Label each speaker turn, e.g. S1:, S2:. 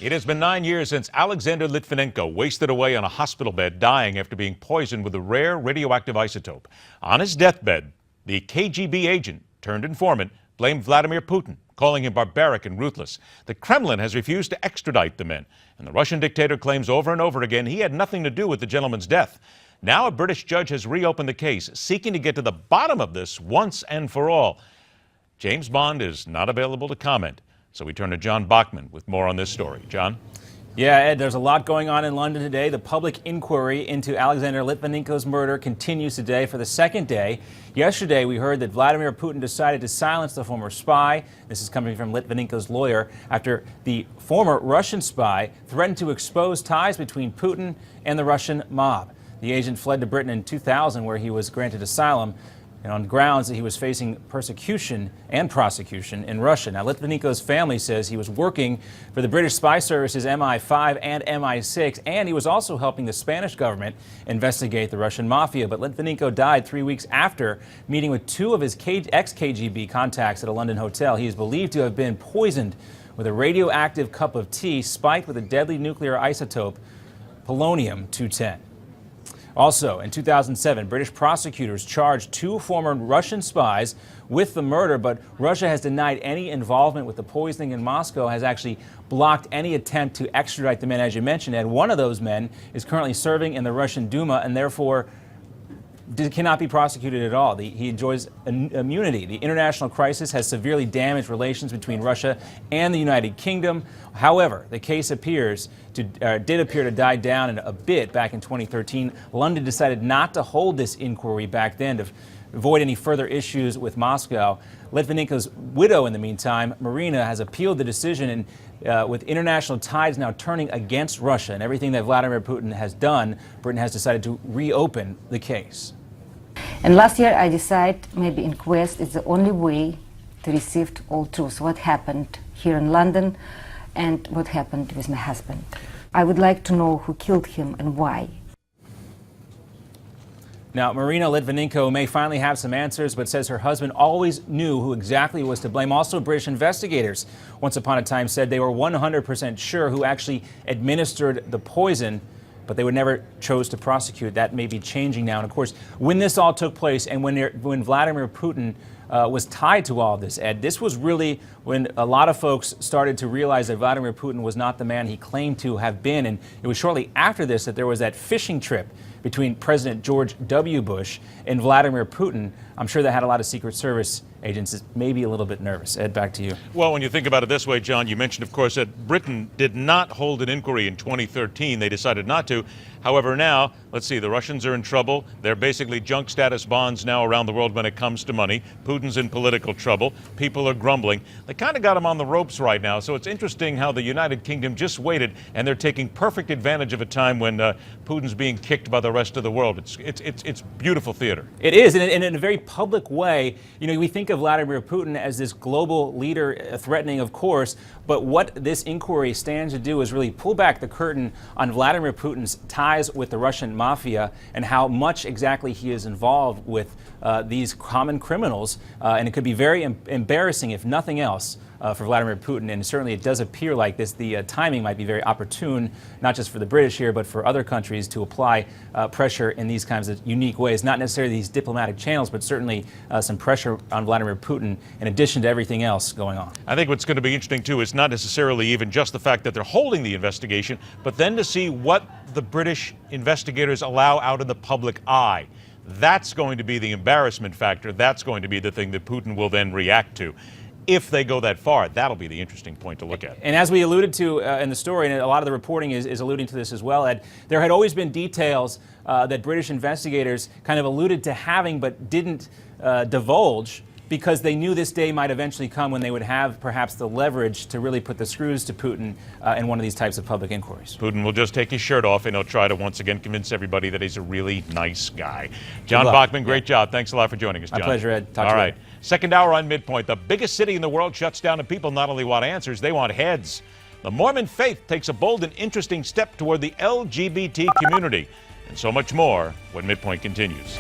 S1: It has been 9 years since Alexander Litvinenko wasted away on a hospital bed, dying after being poisoned with a rare radioactive isotope. On his deathbed, the KGB agent turned informant blamed Vladimir Putin, calling him barbaric and ruthless. The Kremlin has refused to extradite the men, and the Russian dictator claims over and over again he had nothing to do with the gentleman's death. Now a British judge has reopened the case, seeking to get to the bottom of this once and for all. James Bond is not available to comment, so we turn to John Bachman with more on this story. John?
S2: Yeah, Ed, there's a lot going on in London today. The public inquiry into Alexander Litvinenko's murder continues today for the second day. Yesterday, we heard that Vladimir Putin decided to silence the former spy. This is coming from Litvinenko's lawyer after the former Russian spy threatened to expose ties between Putin and the Russian mob. The agent fled to Britain in 2000, where he was granted asylum, and on grounds that he was facing persecution and prosecution in Russia. Now, Litvinenko's family says he was working for the British spy services MI5 and MI6, and he was also helping the Spanish government investigate the Russian mafia. But Litvinenko died 3 weeks after meeting with two of his ex-KGB contacts at a London hotel. He is believed to have been poisoned with a radioactive cup of tea spiked with a deadly nuclear isotope, polonium-210. Also, in 2007, British prosecutors charged two former Russian spies with the murder, but Russia has denied any involvement with the poisoning, and Moscow has actually blocked any attempt to extradite the men, as you mentioned. And one of those men is currently serving in the Russian Duma and therefore cannot be prosecuted at all. He enjoys immunity. The international crisis has severely damaged relations between Russia and the United Kingdom. However, the case did appear to die down a bit back in 2013. London decided not to hold this inquiry back then to avoid any further issues with Moscow. Litvinenko's widow, in the meantime, Marina, has appealed the decision, and with international tides now turning against Russia and everything that Vladimir Putin has done, Britain has decided to reopen the case.
S3: And last year I decided maybe inquest is the only way to receive all truth, what happened here in London and what happened with my husband. I would like to know who killed him and why.
S2: Now, Marina Litvinenko may finally have some answers, but says her husband always knew who exactly was to blame. Also, British investigators once upon a time said they were 100% sure who actually administered the poison, but they would never chose to prosecute. That may be changing now. And of course, when this all took place and when Vladimir Putin was tied to all of this, Ed, this was really when a lot of folks started to realize that Vladimir Putin was not the man he claimed to have been. And it was shortly after this that there was that fishing trip between President George W. Bush and Vladimir Putin. I'm sure that had a lot of Secret Service agents maybe a little bit nervous. Ed, back to you.
S1: Well, when you think about it this way, John, you mentioned, of course, that Britain did not hold an inquiry in 2013. They decided not to. However, now, let's see, the Russians are in trouble. They're basically junk status bonds now around the world when it comes to money. Putin's in political trouble. People are grumbling. They kind of got him on the ropes right now. So it's interesting how the United Kingdom just waited, and they're taking perfect advantage of a time when Putin's being kicked by the rest of the world. It's beautiful theater.
S2: It is, and in a very public way. You know, we think of Vladimir Putin as this global leader, threatening, of course, but what this inquiry stands to do is really pull back the curtain on Vladimir Putin's ties with the Russian mafia and how much exactly he is involved with these common criminals. And it could be very embarrassing, if nothing else, for Vladimir Putin. And certainly it does appear like this. The timing might be very opportune, not just for the British here, but for other countries to apply pressure in these kinds of unique ways. Not necessarily these diplomatic channels, but certainly some pressure on Vladimir Putin in addition to everything else going on.
S1: I think what's going to be interesting, too, is not necessarily even just the fact that they're holding the investigation, but then to see what the British investigators allow out in the public eye. That's going to be the embarrassment factor. That's going to be the thing that Putin will then react to. If they go that far, that'll be the interesting point to look at.
S2: And as we alluded to in the story, and a lot of the reporting is alluding to this as well, Ed, there had always been details that British investigators kind of alluded to having but didn't divulge, because they knew this day might eventually come when they would have perhaps the leverage to really put the screws to Putin in one of these types of public inquiries.
S1: Putin will just take his shirt off and he'll try to once again convince everybody that he's a really nice guy. John Bachman, great job. Thanks a lot for joining us, John.
S2: My pleasure, Ed. Talk
S1: to you
S2: later.
S1: All right. Second hour on MidPoint. The biggest city in the world shuts down, and people not only want answers, they want heads. The Mormon faith takes a bold and interesting step toward the LGBT community. And so much more when MidPoint continues.